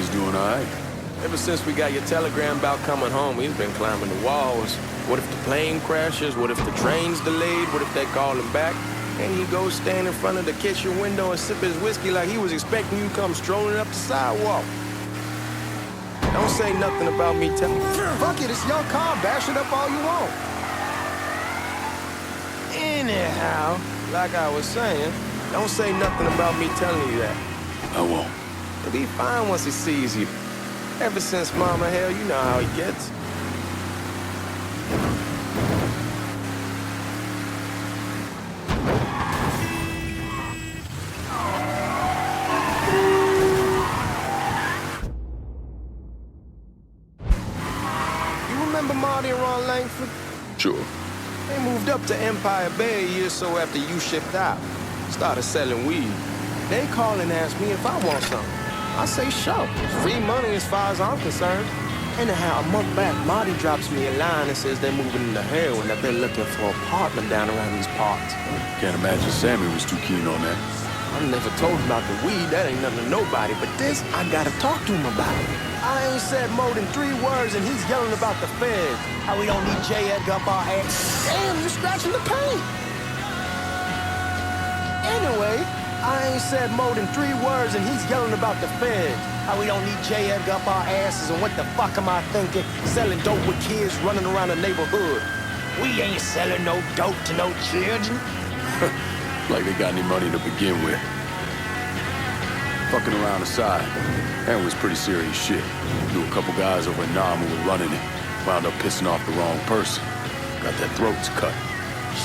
He's doing all right. Ever since we got your telegram about coming home, he's been climbing the walls. What if the plane crashes? What if the train's delayed? What if they call him back? And he goes stand in front of the kitchen window and sip his whiskey like he was expecting you to come strolling up the sidewalk. Don't say nothing about me telling you. Fuck it, it's your car. Bash it up all you want. Anyhow, like I was saying, don't say nothing about me telling you that. I won't. He'll be fine once he sees you. Ever since Mama, hell, you know how he gets. You remember Marty and Ron Langford? Sure. They moved up to Empire Bay a year or so after you shipped out. Started selling weed. They call and ask me if I want something. I say sure. It's free money as far as I'm concerned. Anyhow, a month back, Marty drops me a line and says they're moving into heroin, that they're looking for an apartment down around these parts. Can't imagine Sammy was too keen on that. I never told him about the weed, that ain't nothing to nobody, but this, I gotta talk to him about it. I ain't said more than 3 words and he's yelling about the feds. How we don't need J. Edgar up our ass. Damn, you're scratching the paint. Anyway, I ain't said more than 3 words and he's yelling about the feds. How we don't need J. Edgar up our asses, and what the fuck am I thinking? Selling dope with kids running around the neighborhood. We ain't selling no dope to no children. Like they got any money to begin with. Fucking around aside, that was pretty serious shit. Knew a couple guys over in Nam who were running it. Wound up pissing off the wrong person. Got their throats cut.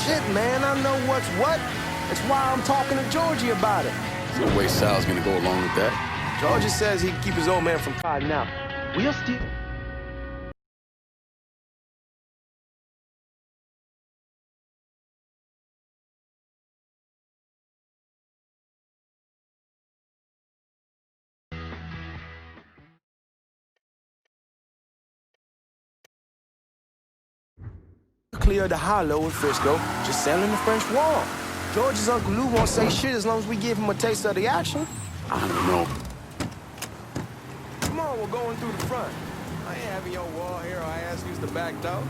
Shit, man, I know what's what. That's why I'm talking to Georgie about it. There's no way Sal's gonna go along with that. Georgie says he can keep his old man from fighting out. We'll still... Clear the hollow in Frisco, just selling the French wall. George's Uncle Lou won't say shit as long as we give him a taste of the action. I don't know. Come on, we're going through the front. I ain't having your wall here, I ask use the back door.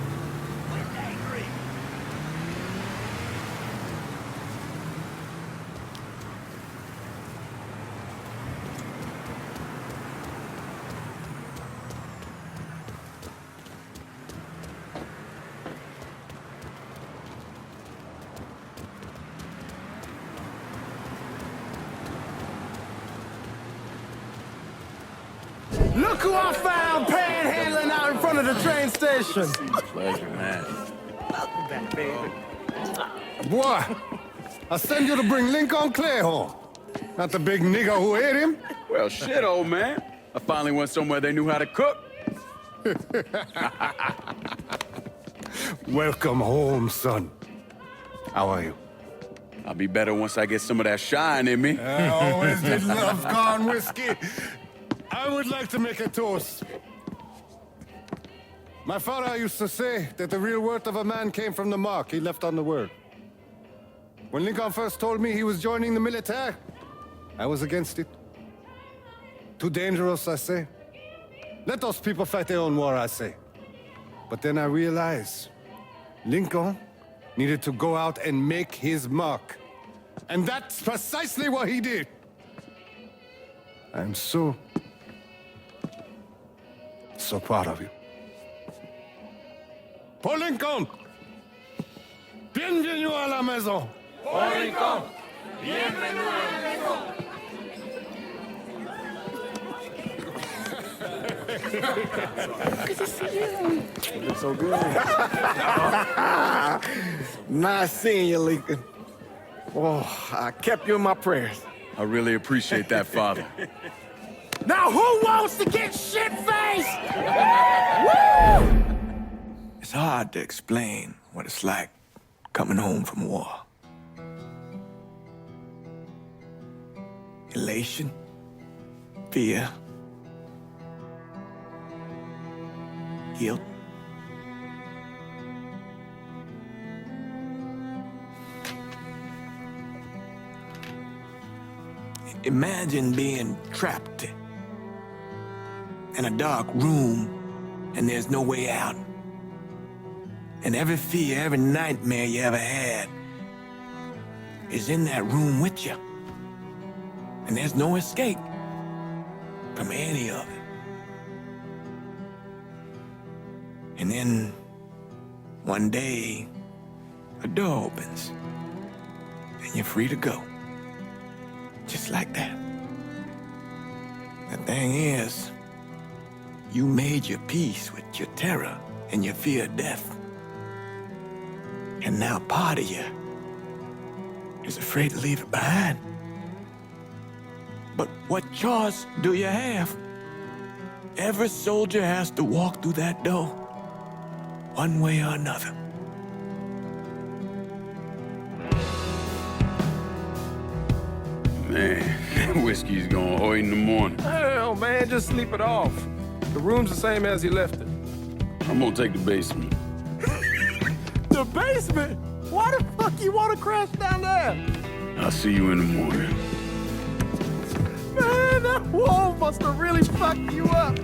Look who I found panhandling out in front of the train station. Pleasure, man. Welcome back, baby. Boy, I sent you to bring Lincoln Clay home. Not the big nigger who ate him. Well, shit, old man. I finally went somewhere they knew how to cook. Welcome home, son. How are you? I'll be better once I get some of that shine in me. I always did love corn whiskey. I would like to make a toast. My father used to say that the real worth of a man came from the mark he left on the world. When Lincoln first told me he was joining the military, I was against it. Too dangerous, I say. Let those people fight their own war, I say. But then I realized Lincoln needed to go out and make his mark. And that's precisely what he did. I'm so proud of you. Paul Lincoln! Bienvenue à la maison! Paul Lincoln, bienvenue à la maison. Good to see you. Looking so good. Nice seeing you, Lincoln. Oh, I kept you in my prayers. I really appreciate that, Father. Now who wants to get shit-faced? Woo! It's hard to explain what it's like coming home from war. Elation, fear, guilt. Imagine being trapped in a dark room, and there's no way out. And every fear, every nightmare you ever had is in that room with you. And there's no escape from any of it. And then, one day, a door opens, and you're free to go. Just like that. The thing is, you made your peace with your terror and your fear of death. And now part of you is afraid to leave it behind. But what choice do you have? Every soldier has to walk through that door, one way or another. Man, whiskey's going hard in the morning. Hell, man, just sleep it off. The room's the same as he left it. I'm gonna take the basement. The basement? Why the fuck you want to crash down there? I'll see you in the morning. Man, that wall must have really fucked you up.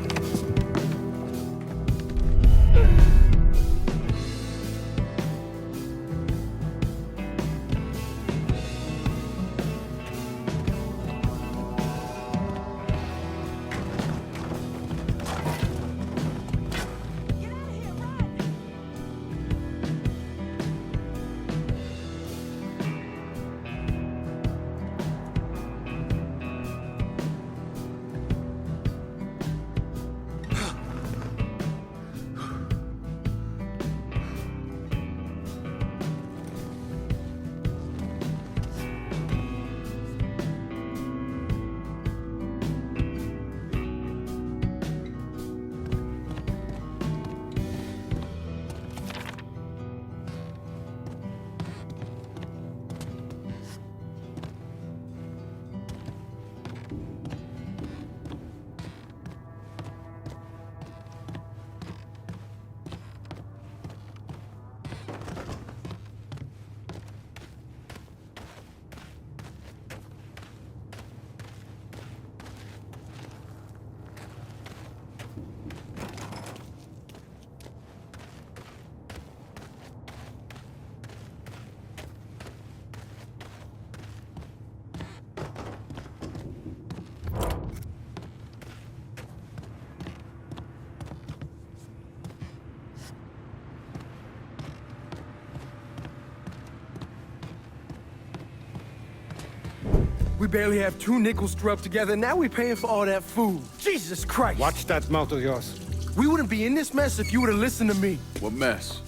We barely have 2 nickels to rub together, now we're paying for all that food. Jesus Christ! Watch that mouth of yours. We wouldn't be in this mess if you would have listened to me. What mess?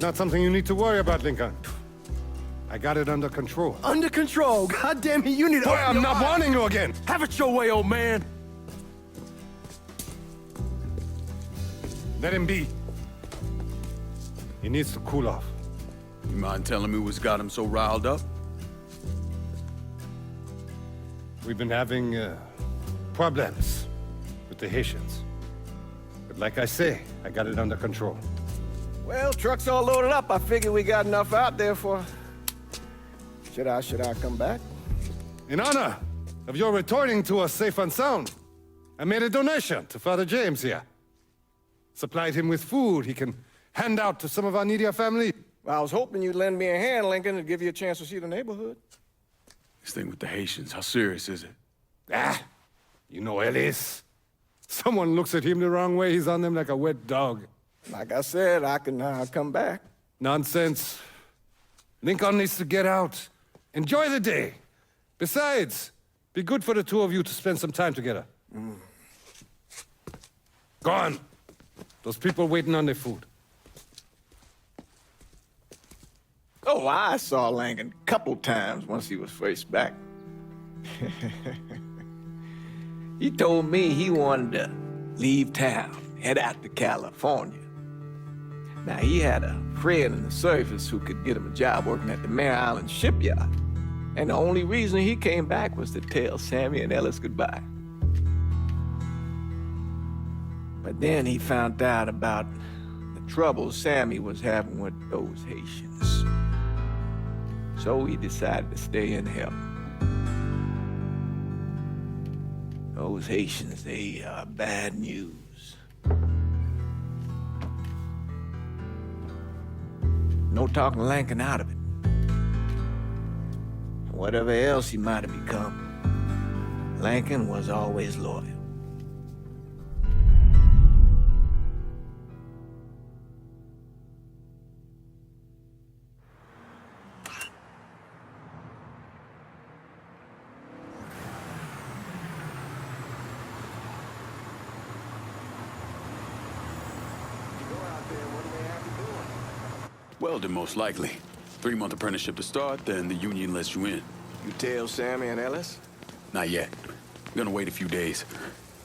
Not something you need to worry about, Lincoln. I got it under control. Under control. God damn it, you need to... Boy, I'm not warning you again! Have it your way, old man. Let him be. He needs to cool off. You mind telling me what's got him so riled up? We've been having problems with the Haitians. But like I say, I got it under control. Well, truck's all loaded up. I figure we got enough out there for... Should I come back? In honor of your returning to us safe and sound, I made a donation to Father James here. Supplied him with food he can hand out to some of our needier family. Well, I was hoping you'd lend me a hand, Lincoln, and give you a chance to see the neighborhood. This thing with the Haitians, how serious is it? Ah, you know Ellis. Someone looks at him the wrong way, he's on them like a wet dog. Like I said, I can come back. Nonsense. Lincoln needs to get out. Enjoy the day. Besides, be good for the two of you to spend some time together. Go on. Those people waiting on their food. Oh, I saw Lincoln a couple times once he was first back. He told me he wanted to leave town, head out to California. Now, he had a friend in the service who could get him a job working at the Mare Island shipyard. And the only reason he came back was to tell Sammy and Ellis goodbye. But then he found out about the trouble Sammy was having with those Haitians. So he decided to stay and help. Those Haitians, they are bad news. No talking Lincoln out of it. Whatever else he might have become, Lincoln was always loyal. Welding, most likely. 3-month apprenticeship to start, then the union lets you in. You tell Sammy and Ellis? Not yet. Gonna wait a few days.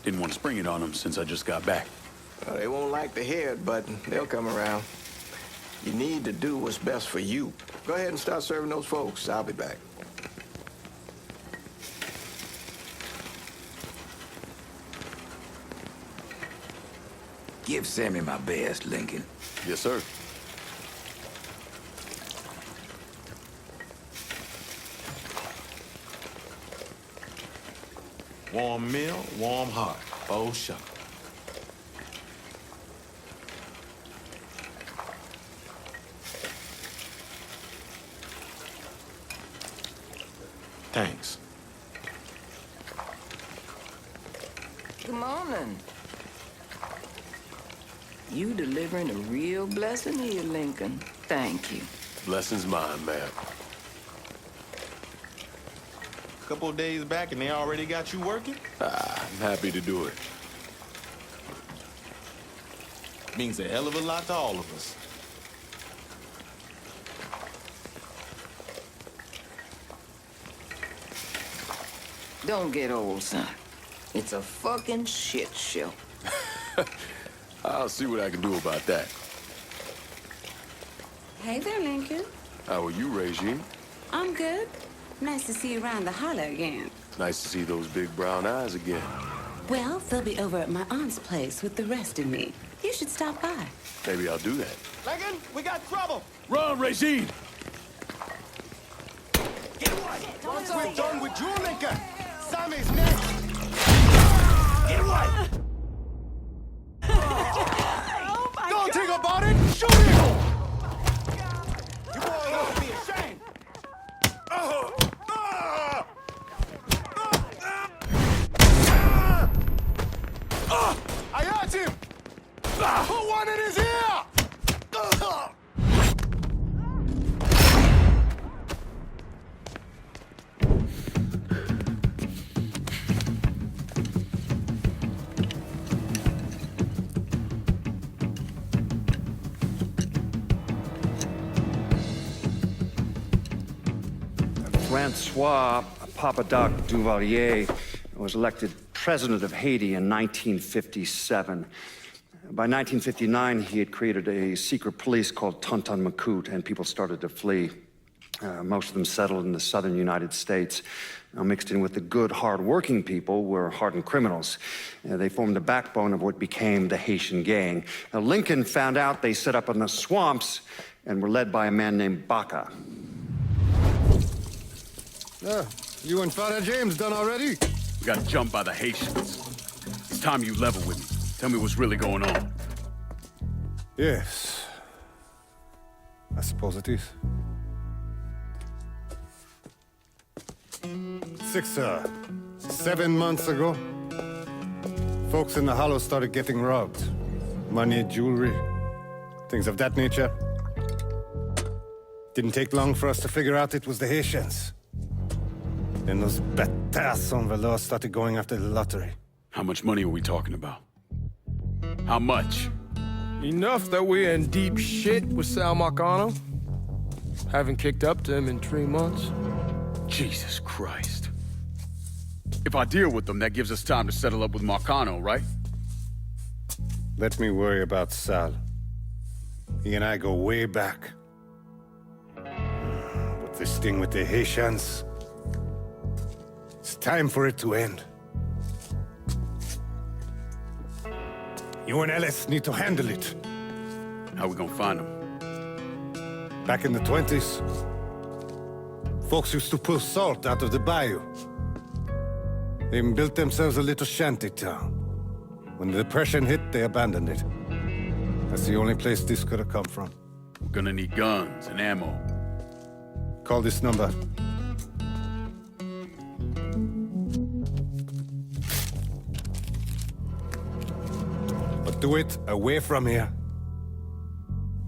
Didn't want to spring it on them since I just got back. Well, they won't like to hear it, but they'll come around. You need to do what's best for you. Go ahead and start serving those folks. I'll be back. Give Sammy my best, Lincoln. Yes, sir. Warm meal, warm heart. Oh, sure. Thanks. Good morning. You delivering a real blessing here, Lincoln. Thank you. Blessings mine, ma'am. Couple of days back and they already got you working? I'm happy to do it. Means a hell of a lot to all of us. Don't get old, son. It's a fucking shit show. I'll see what I can do about that. Hey there, Lincoln. How are you, Regine? I'm good. Nice to see you around the holler again. Nice to see those big brown eyes again. Well, they'll be over at my aunt's place with the rest of me. You should stop by. Maybe I'll do that. Lincoln, we got trouble. Run, Regine! Once we're done with you, Lincoln, Sammy's next. Get away! Don't think about it. Shoot him. You boys ought to be ashamed. I hurt him. Who wanted his ear? Francois Papadoc Duvalier was elected president of Haiti in 1957. By 1959, he had created a secret police called Tonton Macoute, and people started to flee. Most of them settled in the southern United States. Now, mixed in with the good, hard-working people were hardened criminals. They formed the backbone of what became the Haitian gang. Now, Lincoln found out they set up in the swamps and were led by a man named Baca. You and Father James done already? We got jumped by the Haitians. It's time you level with me. Tell me what's really going on. Yes. I suppose it is. 7 months ago, folks in the Hollow started getting robbed. Money, jewelry, things of that nature. Didn't take long for us to figure out it was the Haitians. Then those bâtards on velours started going after the lottery. How much money are we talking about? How much? Enough that we're in deep shit with Sal Marcano. Haven't kicked up to him in 3 months. Jesus Christ. If I deal with them, that gives us time to settle up with Marcano, right? Let me worry about Sal. He and I go way back. But this thing with the Haitians, it's time for it to end. You and Ellis need to handle it. How we gonna find them? Back in the 20s, folks used to pull salt out of the bayou. They even built themselves a little shanty town. When the Depression hit, they abandoned it. That's the only place this could have come from. We're gonna need guns and ammo. Call this number. But do it away from here.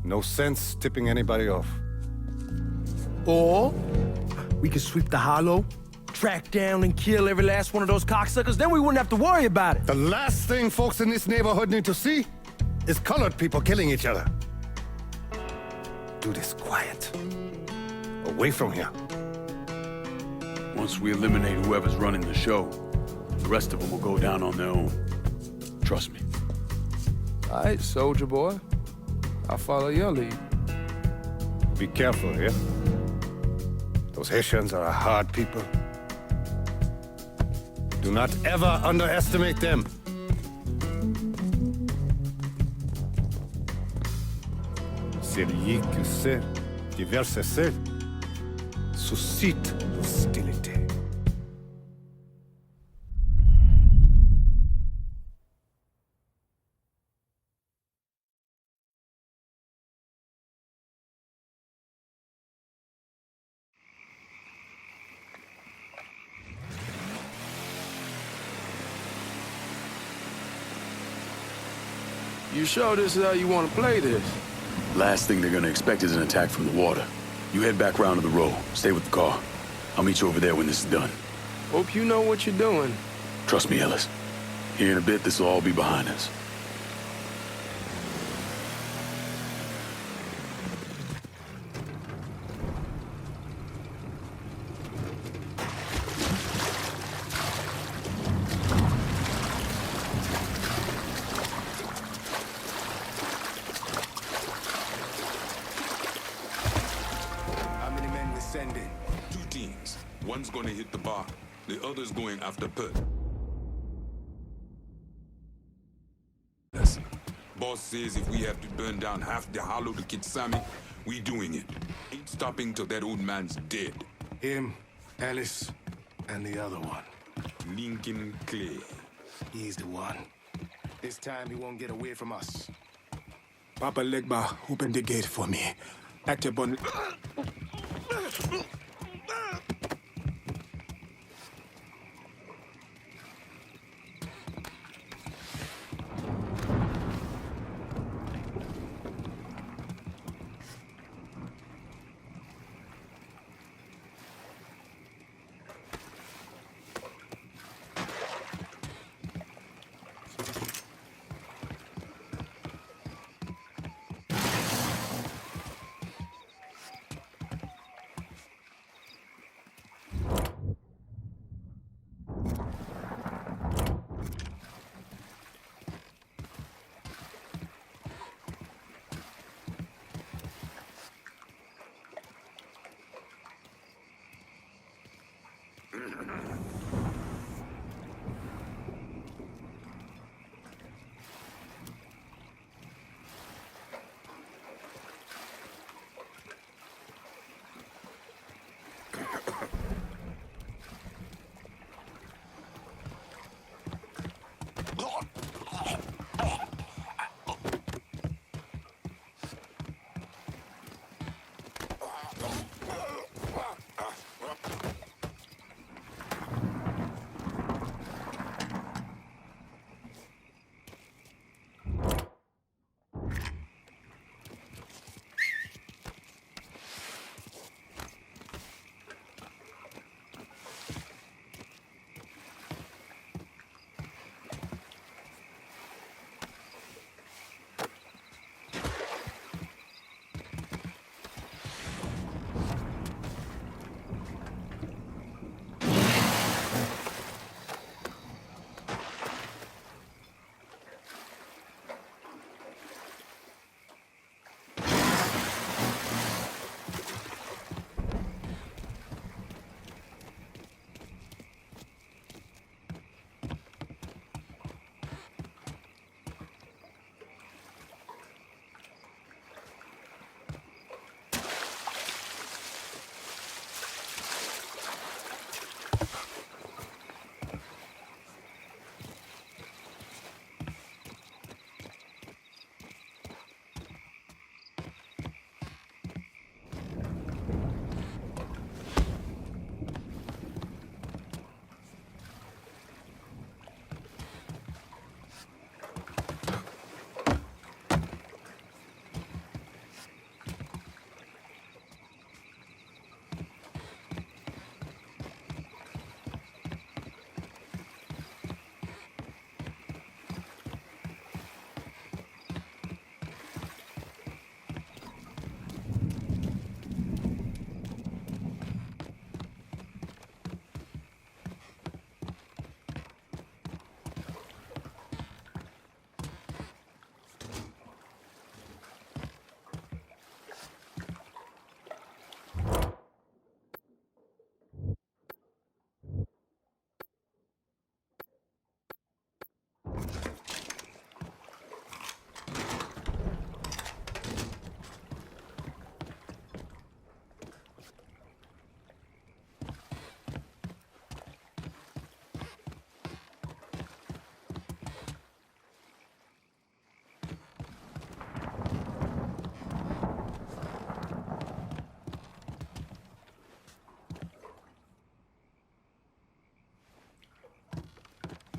No sense tipping anybody off. Or we could sweep the hollow, track down and kill every last one of those cocksuckers, then we wouldn't have to worry about it. The last thing folks in this neighborhood need to see is colored people killing each other. Do this quiet. Away from here. Once we eliminate whoever's running the show, the rest of them will go down on their own. Trust me. All right, soldier boy. I'll follow your lead. Be careful here. Those Haitians are a hard people. Do not ever underestimate them. Celui qui sait diverser suscite l'hostilité. You sure this is how you want to play this? Last thing they're gonna expect is an attack from the water. You head back round to the row. Stay with the car. I'll meet you over there when this is done. Hope you know what you're doing. Trust me, Ellis. Here in a bit, this will all be behind us. Sending 2 teams. One's gonna hit the bar, the other's going after Pert. Boss says if we have to burn down half the hollow to get Sammy, we doing it. Ain't stopping till that old man's dead. Him, Ellis, and the other one. Lincoln Clay. He's the one. This time he won't get away from us. Papa Legba, open the gate for me. Actabon.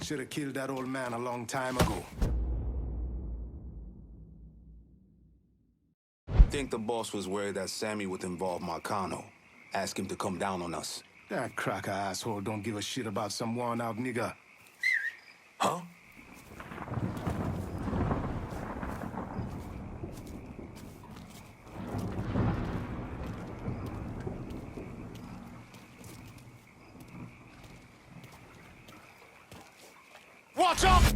Should have killed that old man a long time ago. Think the boss was worried that Sammy would involve Marcano. Ask him to come down on us. That cracker asshole don't give a shit about some worn-out nigga. Huh? Watch out!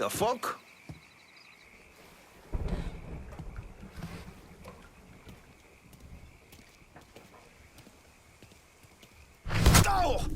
The fuck? Oh!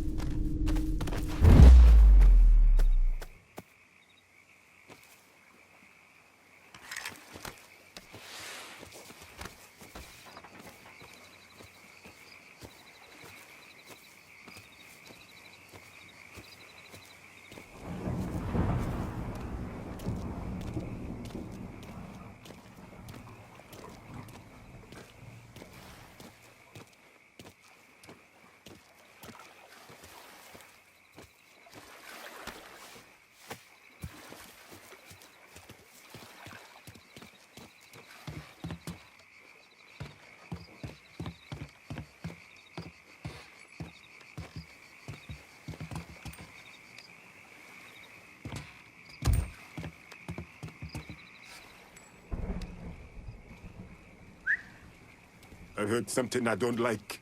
I heard something I don't like.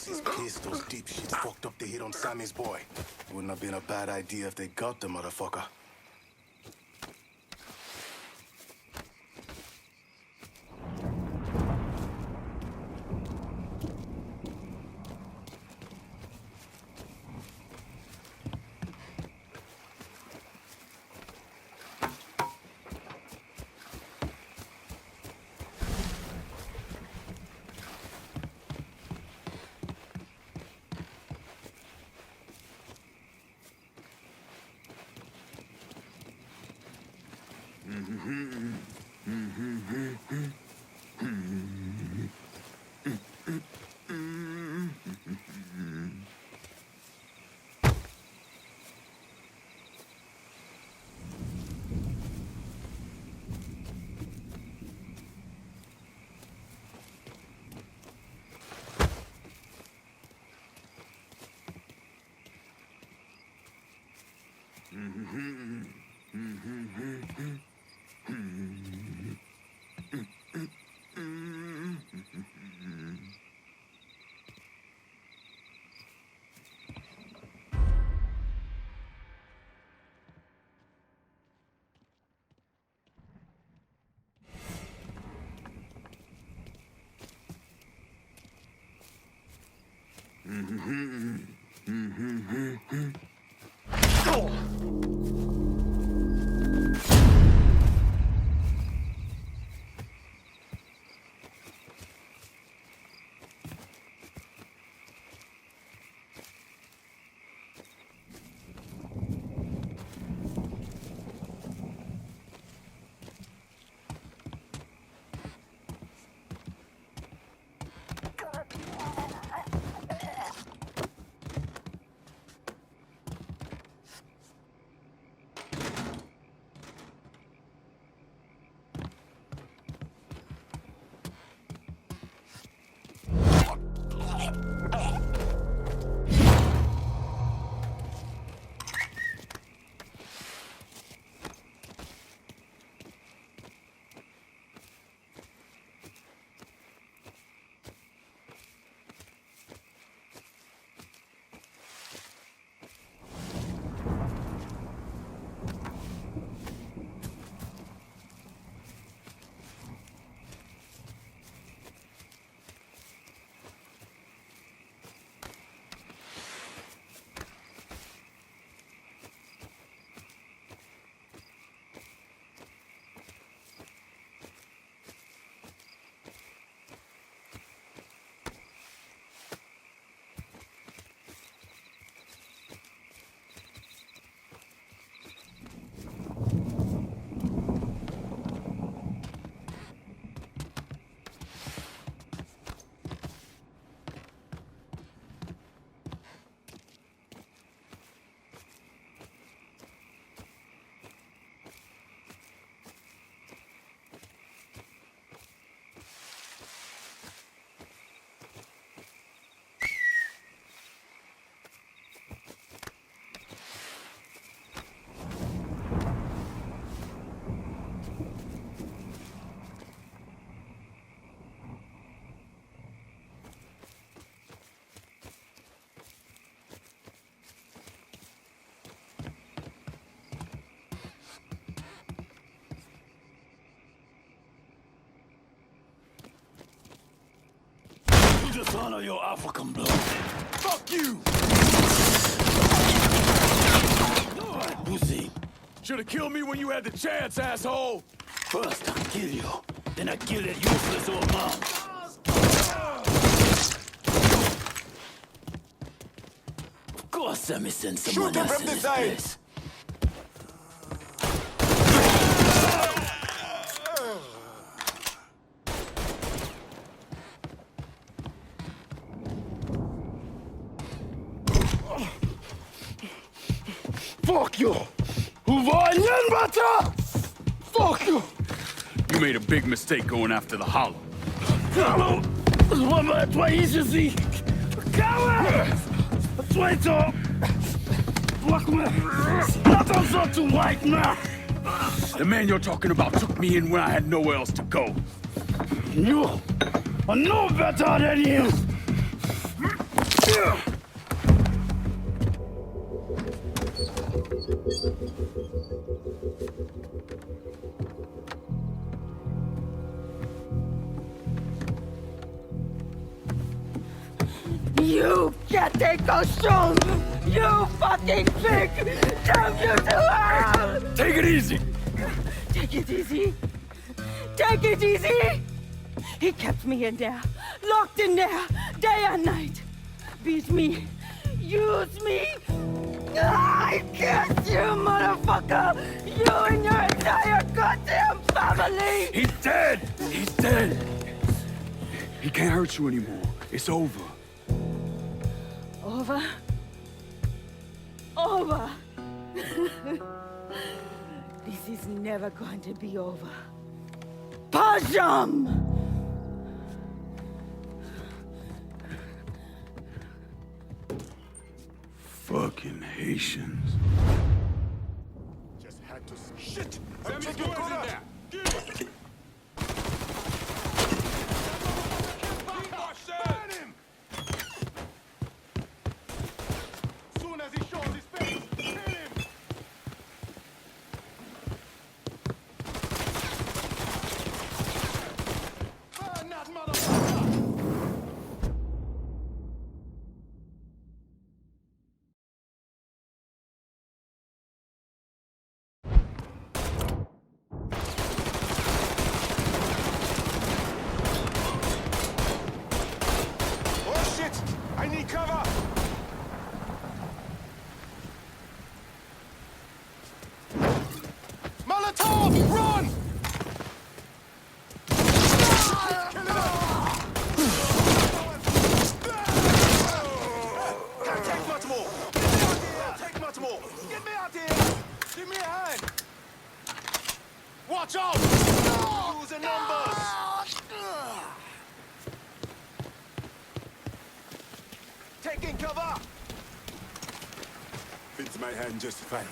boss is pissed those deep shits fucked up the hit on Sammy's boy. Wouldn't have been a bad idea if they got the motherfucker. Dishonor your African blood. Fuck you! Alright, pussy. Should've killed me when you had the chance, asshole! First I kill you, then I kill that useless old mom. Of course, Sammy sent someone else in this place. Fuck you! Fuck you! You made a big mistake going after the Hollow. Hollow? Твои языки! Coward! Traitor! The man you're talking about took me in when I had nowhere else to go. You are no better than him! You can't take those shows! You fucking pig! Damn you to hell! Take it easy. Take it easy! Take it easy! He kept me in there, locked in there, day and night. Beat me, use me. I curse you, motherfucker! You and your entire goddamn family! He's dead. He's dead. He can't hurt you anymore. It's over. Over? Over! This is never going to be over. Pajam! Fucking Haitians. Just had to... Shit! Sammy's Take boys your in cover! there. Burn him! Soon as he shows his face, kill him! Burn that motherfucker! Oh shit! I need cover! Molotov! Run! Kill it up! Can't take much more! Can't take much more! Get me out here! Give me a hand! Watch out! Losing numbers! Taking cover! Fits my hand just fine.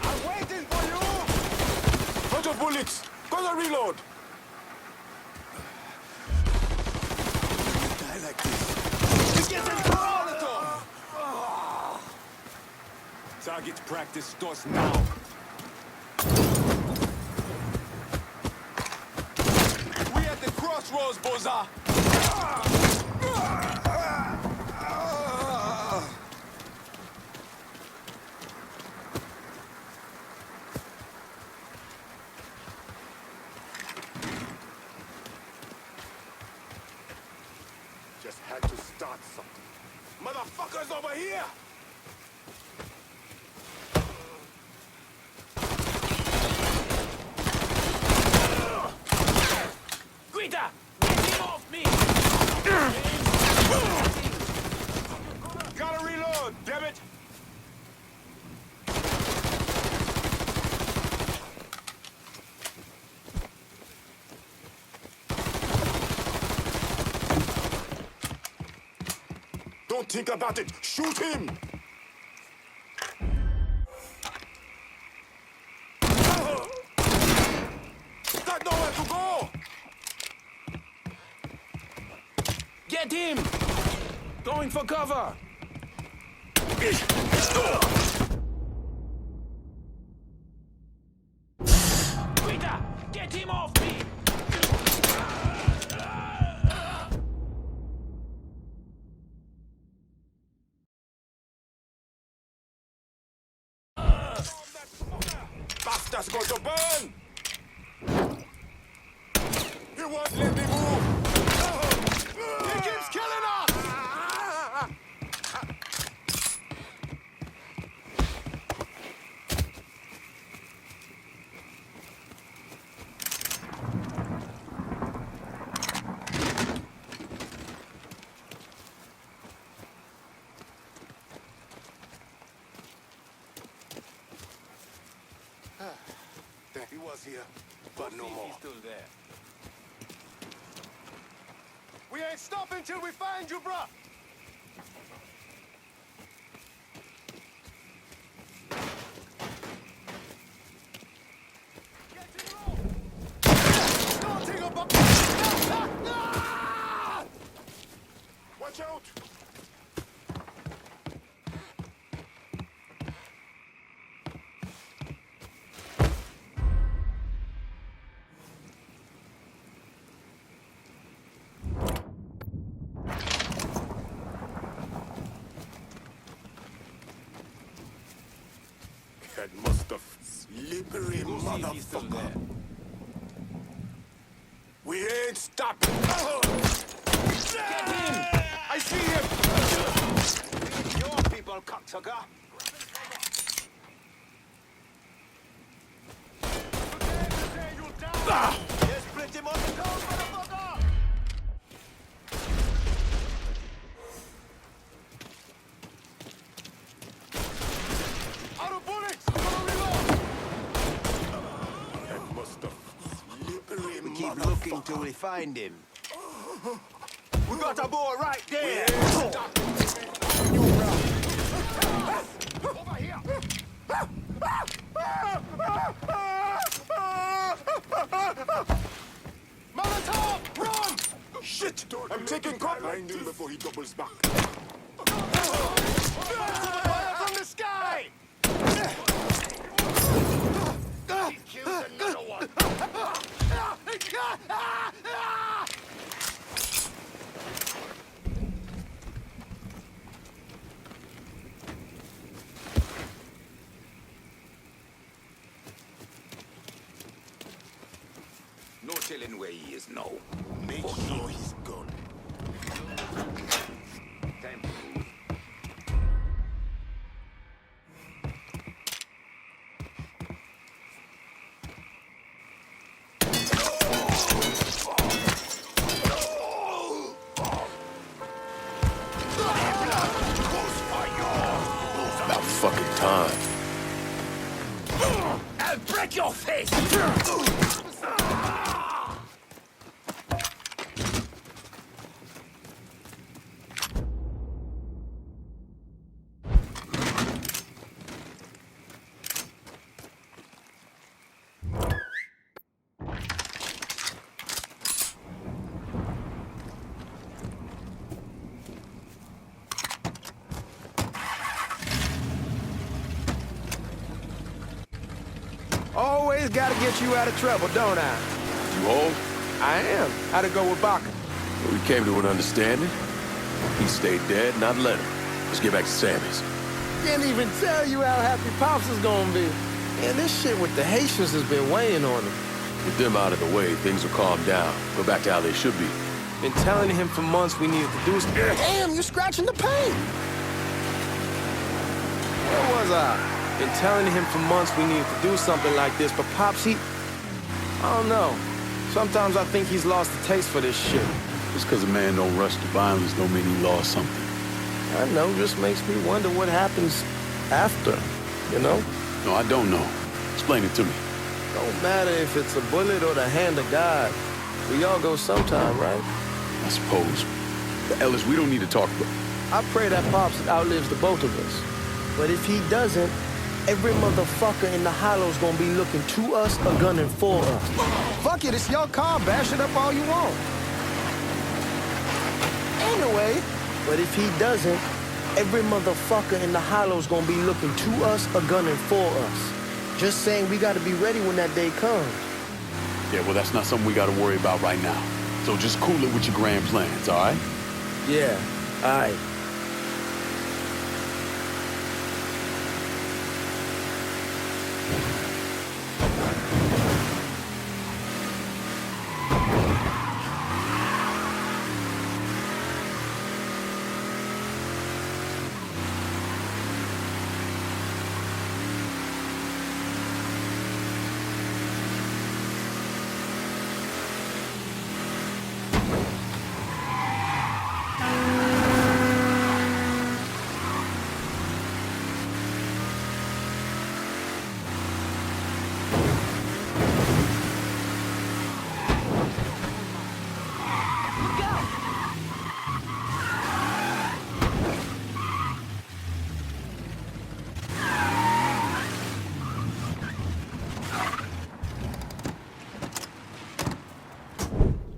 I'm waiting for you! Bunch of bullets. Gonna reload. Die like this. He's getting Molotov! Target practice starts now. We at the crossroads, Boza! Just had to start something. Motherfuckers over here! Greta! Get him off me! Gotta reload, damn it! Don't think about it. Shoot him. Got nowhere to go! Get him! Going for cover! Greta! Get him off me! Bastard's going to burn! He won't let me move! He keeps killing us! He was here, but no more. He's still there. We ain't stopping till we find you, bruh! Get in row! Starting up! Watch out! That must have slippery motherfucker. We ain't stopping. Get him! I see him! Your people, cocksucker. There's plenty more to go, motherfucker! Out of bullets! I'm gonna reload! That must have slippery. We keep looking till we find him. We got a boy right there! Over here! Molotov! Run! Shit! I'm taking cover! Find him before he doubles back. Fire from the sky! He killed another one! No telling where he is now. Make sure he's gone. Time to move. About fucking time. I'll break your face! Always gotta get you out of trouble, don't I? You home? I am. How'd it go with Baca? We came to an understanding. He stayed dead, not let him. Let's get back to Sammy's. Can't even tell you how happy Pops is gonna be. Man, this shit with the Haitians has been weighing on him. With them out of the way, things will calm down. Go back to how they should be. Been telling him for months we needed to do something. Damn, you're scratching the paint. Where was I? Been telling him for months we needed to do something like this, but Pops, I don't know. Sometimes I think he's lost the taste for this shit. Just because a man don't rush to violence don't mean he lost something. I know, just makes me wonder what happens after, you know? No, I don't know. Explain it to me. Don't matter if it's a bullet or the hand of God. We all go sometime, right? I suppose. But Ellis, we don't need to talk about... I pray that Pops outlives the both of us. But if he doesn't, every motherfucker in the hollow's gonna be looking to us or gunning for us. Fuck it, it's your car. Bash it up all you want. Anyway, but if he doesn't, every motherfucker in the hollow's gonna be looking to us or gunning for us. Just saying we gotta be ready when that day comes. Yeah, well, that's not something we gotta worry about right now. So just cool it with your grand plans, all right? Yeah, all right.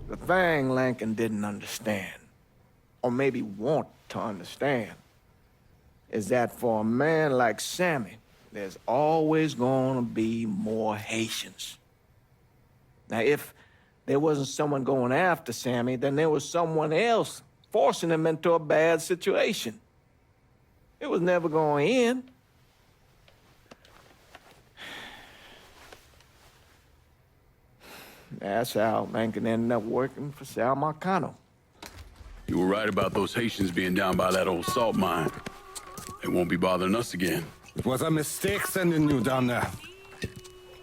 The thing Lankin didn't understand, or maybe want to understand, is that for a man like Sammy, there's always gonna be more Haitians. Now, if there wasn't someone going after Sammy, then there was someone else forcing him into a bad situation. It was never going to end. That's how Mankin ended up working for Sal Marcano. You were right about those Haitians being down by that old salt mine. They won't be bothering us again. It was a mistake sending you down there.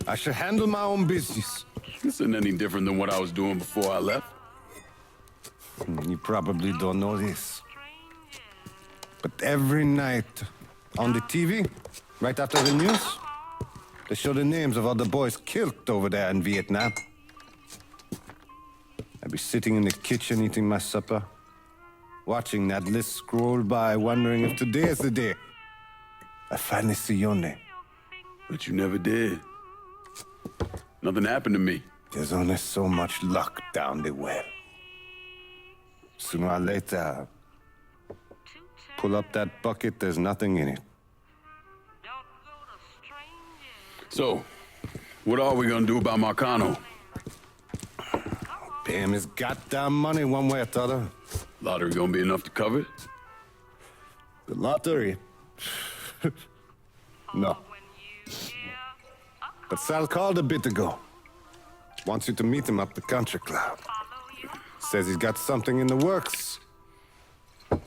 I should handle my own business. This isn't any different than what I was doing before I left. You probably don't know this. But every night on the TV, right after the news, they show the names of all the boys killed over there in Vietnam. I'd be sitting in the kitchen eating my supper, watching that list scroll by, wondering if today is the day I finally see your name. But you never did. Nothing happened to me. There's only so much luck down the well. Sooner or later, pull up that bucket, there's nothing in it. So, what are we gonna do about Marcano? Pay him his goddamn money one way or the other. Lottery gonna be enough to cover it? The lottery? No. But Sal called a bit ago. Wants you to meet him up the country club. Says he's got something in the works.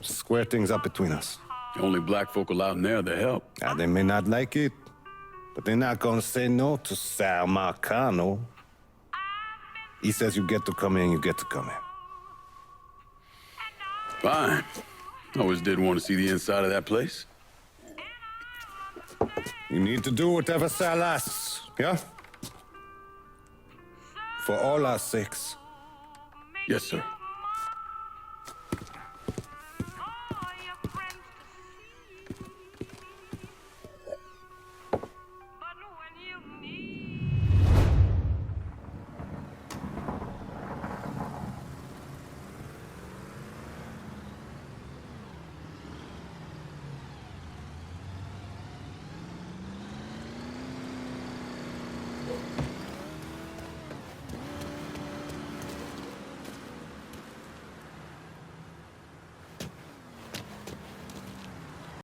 Square things up between us. The only black folk allowed in there to help. Now, they may not like it, but they're not gonna say no to Sal Marcano. He says you get to come in, you get to come in. Fine. I always did want to see the inside of that place. You need to do whatever Sal asks, yeah? For all our sakes. Yes, sir.